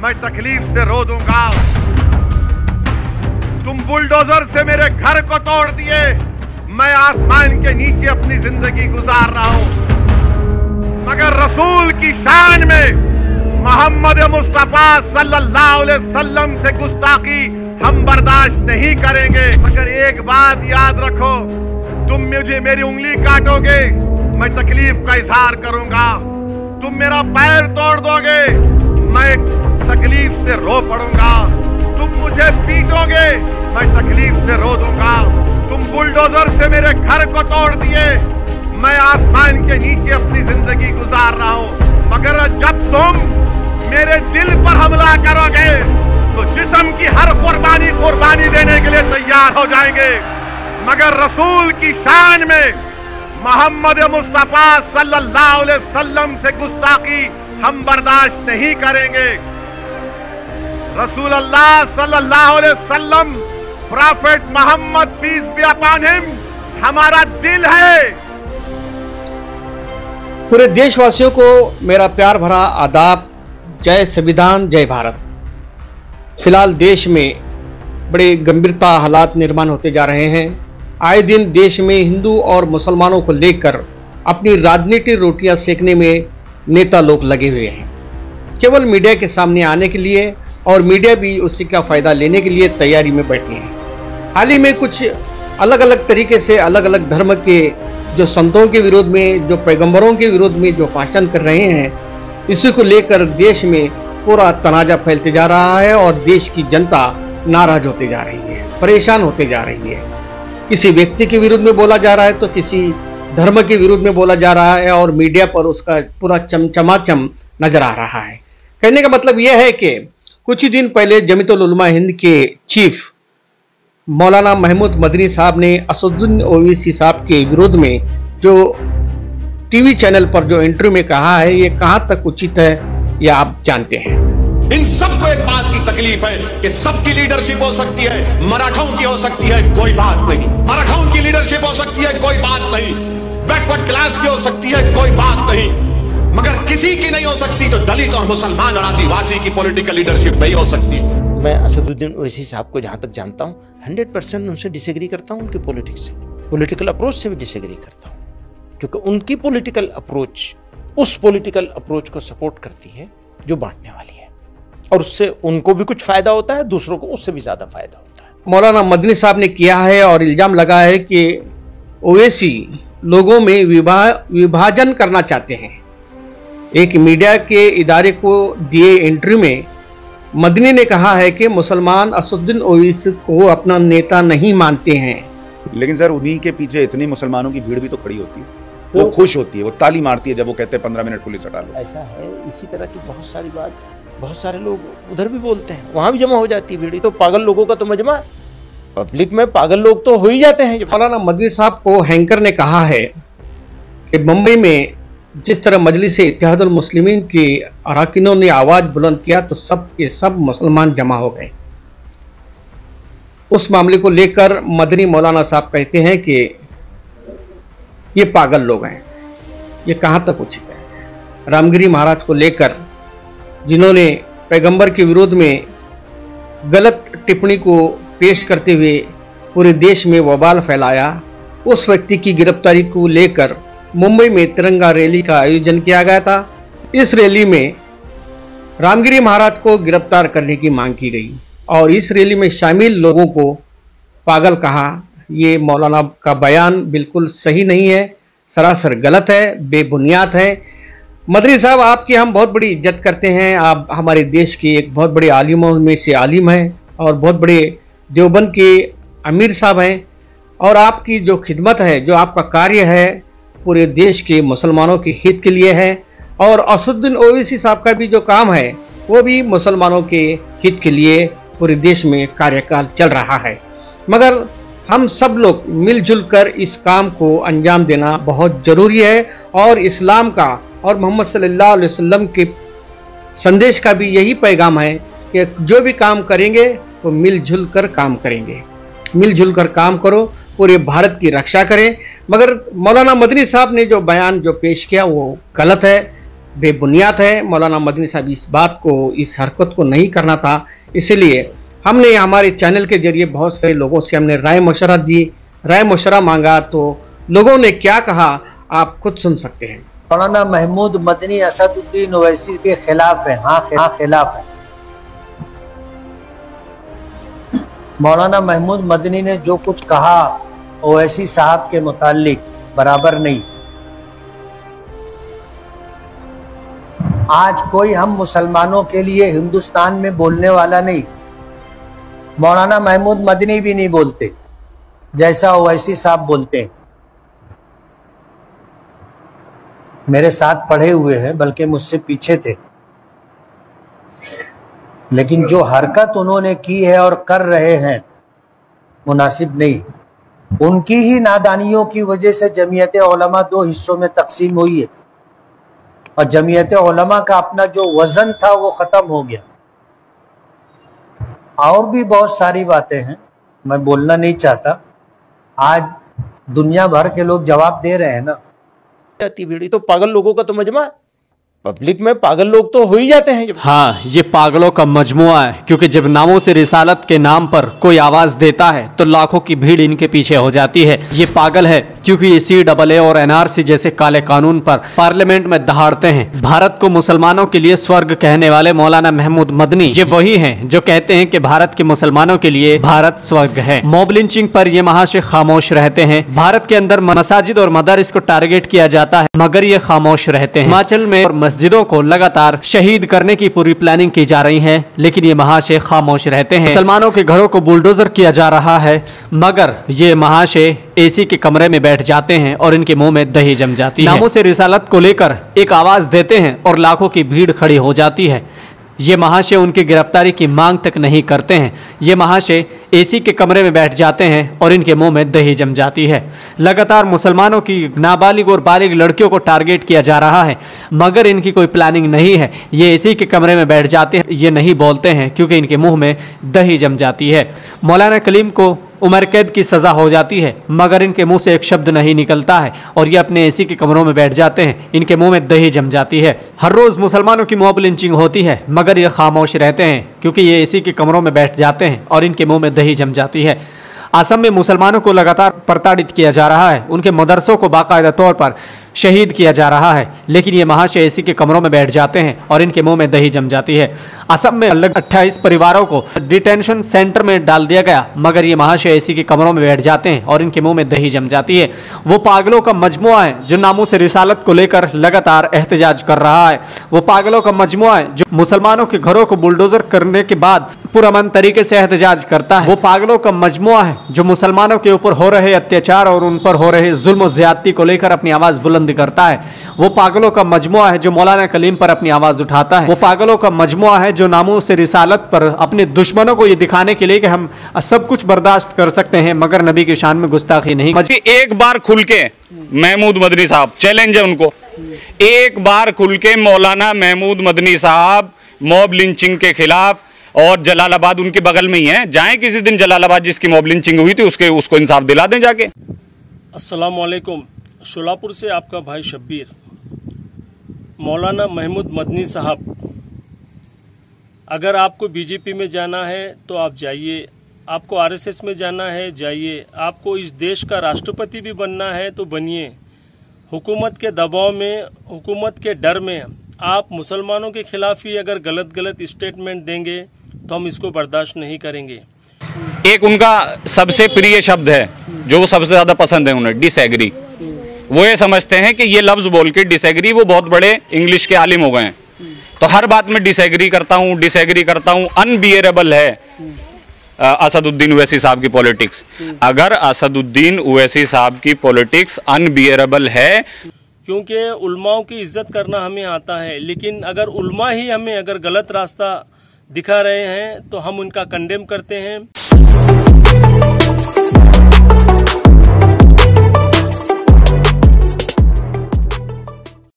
मैं तकलीफ से रो दूंगा। तुम बुलडोजर से मेरे घर को तोड़ दिए, मैं आसमान के नीचे अपनी जिंदगी गुजार रहा हूं, मगर रसूल की शान में मोहम्मद मुस्तफा सल्लल्लाहु अलैहि वसल्लम से गुस्ताखी हम बर्दाश्त नहीं करेंगे। मगर एक बात याद रखो, तुम मुझे मेरी उंगली काटोगे, मैं तकलीफ का इजहार करूंगा। तुम मेरा पैर तोड़ दोगे, मैं तकलीफ से रो पड़ूंगा। तुम मुझे पीटोगे, मैं तकलीफ से रो दूंगा। तुम बुलडोजर से मेरे घर को तोड़ दिए, मैं आसमान के नीचे अपनी जिंदगी गुजार रहा हूं, मगर जब तुम मेरे दिल पर हमला करोगे तो जिस्म की हर कुर्बानी देने के लिए तैयार हो जाएंगे, मगर रसूल की शान में मोहम्मद मुस्तफा सल्लल्लाहु अलैहि वसल्लम से गुस्ताखी हम बर्दाश्त नहीं करेंगे। रसूल अल्लाह सल्लल्लाहु अलैहि वसल्लम, prophet Muhammad peace be upon him हमारा दिल है। पूरे देशवासियों को मेरा प्यार भरा आदाब। जय संविधान, जय भारत। फिलहाल देश में बड़े गंभीरता हालात निर्माण होते जा रहे हैं। आए दिन देश में हिंदू और मुसलमानों को लेकर अपनी राजनीतिक रोटियां सेकने में नेता लोग लगे हुए हैं, केवल मीडिया के सामने आने के लिए, और मीडिया भी उसी का फायदा लेने के लिए तैयारी में बैठी है। हाल ही में कुछ अलग अलग तरीके से अलग अलग धर्म के जो संतों के विरोध में, जो पैगंबरों के विरोध में जो भाषण कर रहे हैं, इसी को लेकर देश में पूरा तनाजा फैलते जा रहा है और देश की जनता नाराज होते जा रही है, परेशान होते जा रही है। किसी व्यक्ति के विरुद्ध में बोला जा रहा है तो किसी धर्म के विरुद्ध में बोला जा रहा है, और मीडिया पर उसका पूरा चमचमाचम नजर आ रहा है। कहने का मतलब यह है कि कुछ ही दिन पहले जमीयतुल उलमा हिंद के चीफ मौलाना महमूद मदनी साहब ने असदुद्दीन ओवैसी साहब के विरोध में जो टीवी चैनल पर जो इंटरव्यू में कहा है, ये कहां तक उचित है ये आप जानते हैं। इन सबको एक बात की तकलीफ है कि सबकी लीडरशिप हो सकती है, मराठाओं की हो सकती है, कोई बात नहीं। मराठाओं की लीडरशिप हो सकती है, कोई बात नहीं। बैकवर्ड क्लास की हो सकती है, कोई बात नहीं, मगर किसी की नहीं हो सकती जो दलित और मुसलमान और आदिवासी की पॉलिटिकल लीडरशिप नहीं हो सकती। मैं असदुद्दीन ओवैसी साहब को जहां तक जानता हूं 100% उनसे डिसएग्री करता हूं, उनके पॉलिटिक्स से, पॉलिटिकल अप्रोच से भी डिसएग्री करता हूं, क्योंकि उनकी पॉलिटिकल अप्रोच उस पॉलिटिकल अप्रोच को सपोर्ट करती है जो बांटने वाली है, और उससे उनको भी कुछ फायदा होता है, दूसरों को उससे भी ज्यादा फायदा होता है। मौलाना मदनी साहब ने किया है और इल्जाम लगा है कि ओवैसी लोगों में विभाजन करना चाहते हैं। एक मीडिया के इदारे को दिए इंटरव्यू में मदनी ने कहा है कि मुसलमान असदुद्दीन ओवैसी को अपना नेता नहीं मानते हैं। लेकिन सर उन्हीं के पीछे इतनी मुसलमानों की भीड़ भी तो खड़ी होती है, वो खुश होती है, वो ताली मारती है जब वो कहते हैं 15 मिनट पुलिस हटा लो। ऐसा है, इसी तरह की बहुत सारी बात बहुत सारे लोग उधर भी बोलते हैं, वहां भी जमा हो जाती है भीड़। तो पागल लोगों का तो मजमा, पब्लिक में पागल लोग तो हो ही जाते हैं। मौलाना मदनी साहब को हैंकर ने कहा है कि मुंबई में जिस तरह मजलिस इत्तेहादुल मुस्लिमीन के अरकानों ने आवाज बुलंद किया तो सब के सब मुसलमान जमा हो गए। उस मामले को लेकर मदनी मौलाना साहब कहते हैं कि ये पागल लोग हैं, ये कहां तक उचित है। रामगिरी महाराज को लेकर जिन्होंने पैगंबर के विरोध में गलत टिप्पणी को पेश करते हुए पूरे देश में वबाल फैलाया, उस व्यक्ति की गिरफ्तारी को लेकर मुंबई में तिरंगा रैली का आयोजन किया गया था। इस रैली में रामगिरी महाराज को गिरफ्तार करने की मांग की गई और इस रैली में शामिल लोगों को पागल कहा। ये मौलाना का बयान बिल्कुल सही नहीं है, सरासर गलत है, बेबुनियाद है। मदनी साहब, आपकी हम बहुत बड़ी इज्जत करते हैं, आप हमारे देश के एक बहुत बड़े आलिमों में से आलिम हैं और बहुत बड़े देवबंद के अमीर साहब हैं, और आपकी जो खिदमत है, जो आपका कार्य है, पूरे देश के मुसलमानों के हित के लिए है, और असदुद्दीन ओवैसी साहब का भी जो काम है वो भी मुसलमानों के हित के लिए पूरे देश में कार्यकाल चल रहा है। मगर हम सब लोग मिलजुल कर इस काम को अंजाम देना बहुत जरूरी है, और इस्लाम का और मोहम्मद सल्लल्लाहु अलैहि वसल्लम के संदेश का भी यही पैगाम है कि जो भी काम करेंगे वो मिलजुल कर काम करेंगे, मिलजुल कर काम करो, पूरे भारत की रक्षा करें। मगर मौलाना मदनी साहब ने जो बयान जो पेश किया वो गलत है, बेबुनियाद है। मौलाना मदनी साहब इस बात को, इस हरकत को नहीं करना था। इसलिए हमने हमारे चैनल के जरिए बहुत सारे लोगों से हमने राय मशवरा दी, राय मशवरा मांगा, तो लोगों ने क्या कहा आप खुद सुन सकते हैं। मौलाना महमूद मदनी असदुद्दीन ओवैसी के खिलाफ है। हाँ खिलाफ है। मौलाना महमूद मदनी ने जो कुछ कहा ओवैसी साहब के मुतालिक बराबर नहीं। आज कोई हम मुसलमानों के लिए हिंदुस्तान में बोलने वाला नहीं, मौलाना महमूद मदनी भी नहीं बोलते जैसा ओवैसी साहब बोलते हैं। मेरे साथ पढ़े हुए हैं, बल्कि मुझसे पीछे थे, लेकिन जो हरकत उन्होंने की है और कर रहे हैं मुनासिब नहीं। उनकी ही नादानियों की वजह से जमीयत उलमा दो हिस्सों में तकसीम हुई है और जमीयत उलमा का अपना जो वजन था वो खत्म हो गया। और भी बहुत सारी बातें हैं, मैं बोलना नहीं चाहता। आज दुनिया भर के लोग जवाब दे रहे हैं ना। भीड़ तो पागल लोगों का तो मजमा, पब्लिक में पागल लोग तो हो ही जाते हैं। हाँ, ये पागलों का मजमुआ है, क्योंकि जब नामों से रिसालत के नाम पर कोई आवाज देता है तो लाखों की भीड़ इनके पीछे हो जाती है। ये पागल है क्योंकि ये CAA और NRC जैसे काले कानून पर पार्लियामेंट में दहाड़ते हैं। भारत को मुसलमानों के लिए स्वर्ग कहने वाले मौलाना महमूद मदनी ये वही हैं जो कहते हैं कि भारत के मुसलमानों के लिए भारत स्वर्ग है। मॉब लिंचिंग पर ये महाशय खामोश रहते हैं। भारत के अंदर मसाजिद और मदारिस को टारगेट किया जाता है, मगर ये खामोश रहते हैं। हिमाचल में और मस्जिदों को लगातार शहीद करने की पूरी प्लानिंग की जा रही है, लेकिन ये महाशय खामोश रहते हैं। मुसलमानों के घरों को बुलडोजर किया जा रहा है, मगर ये महाशय AC के कमरे में बैठ जाते हैं और इनके मुंह में दही जम जाती है। नामों से रिसालत को लेकर एक आवाज देते हैं और लाखों की भीड़ खड़ी हो जाती है। ये महाशय उनकी गिरफ्तारी की मांग तक नहीं करते हैं। ये महाशय AC के कमरे में बैठ जाते हैं और इनके मुंह में दही जम जाती है। लगातार मुसलमानों की नाबालिग और बालिग लड़कियों को टारगेट किया जा रहा है, मगर इनकी कोई प्लानिंग नहीं है। ये AC के कमरे में बैठ जाते हैं, ये नहीं बोलते हैं क्योंकि इनके मुंह में दही जम जाती है। मौलाना कलीम को उम्र कैद की सज़ा हो जाती है, मगर इनके मुंह से एक शब्द नहीं निकलता है और ये अपने AC के कमरों में बैठ जाते हैं, इनके मुंह में दही जम जाती है। हर रोज़ मुसलमानों की मॉब लिंचिंग होती है, मगर ये खामोश रहते हैं क्योंकि ये AC के कमरों में बैठ जाते हैं और इनके मुंह में दही जम जाती है। असम में मुसलमानों को लगातार प्रताड़ित किया जा रहा है, उनके मदरसों को बाकायदा तौर पर शहीद किया जा रहा है, लेकिन ये महाशय AC के कमरों में बैठ जाते हैं और इनके मुंह में दही जम जाती है। असम में लगभग 28 परिवारों को डिटेंशन सेंटर में डाल दिया गया, मगर ये महाशय AC के कमरों में बैठ जाते हैं और इनके मुंह में दही जम जाती है। वो पागलों का मजमुआ है जो नामों से रिसालत को लेकर लगातार एहतजाज कर रहा है। वो पागलों का मजमुआ है जो मुसलमानों के घरों को बुलडोजर करने के बाद पुरअमन तरीके से एहतजाज करता है। वो पागलों का मजमुआ है जो मुसलमानों के ऊपर हो रहे अत्याचार और उन पर हो रहे जुल्म और ज्यादती को लेकर अपनी आवाज बुलंद करता है। वो पागलों का मजमुआ है जो मौलाना कलीम पर अपनी आवाज उठाता है। वो पागलों का मजमुआ है जो नामों से रिसालत पर अपने दुश्मनों को ये दिखाने के लिए कि हम सब कुछ बर्दाश्त कर सकते हैं, मगर नबी की शान में गुस्ताखी नहीं। एक बार खुल के महमूद मदनी साहब, चैलेंज है उनको, एक बार खुल के मौलाना महमूद मदनी साहब मॉब लिंचिंग के खिलाफ, और जलालाबाद उनके बगल में ही है, जाएं किसी दिन जलालाबाद जिसकी मॉब लिंचिंग हुई थी उसको इंसाफ दिला दें जाके। अस्सलाम वालेकुम, शोलापुर से आपका भाई शब्बीर। मौलाना महमूद मदनी साहब, अगर आपको बीजेपी में जाना है तो आप जाइए, आपको आरएसएस में जाना है जाइए, आपको इस देश का राष्ट्रपति भी बनना है तो बनिए। हुकूमत के दबाव में, हुकूमत के डर में आप मुसलमानों के खिलाफ ही अगर गलत स्टेटमेंट देंगे तो हम इसको बर्दाश्त नहीं करेंगे। एक उनका सबसे प्रिय शब्द है जो वो सबसे ज्यादा पसंद है उन्हें, डिसएग्री। वो ये समझते हैं कि ये लफ्ज बोल के डिसएग्री, वो बहुत बड़े इंग्लिश के आलिम हो गए हैं, तो हर बात में डिसएग्री करता हूँ। अनबियरेबल है असदुद्दीन ओवैसी साहब की पॉलिटिक्स। अगर असदुद्दीन ओवैसी साहब की पॉलिटिक्स अनबियरेबल है, क्योंकि उलमाओं की इज्जत करना हमें आता है, लेकिन अगर उलमा ही हमें अगर गलत रास्ता दिखा रहे हैं तो हम उनका कंडेम करते हैं।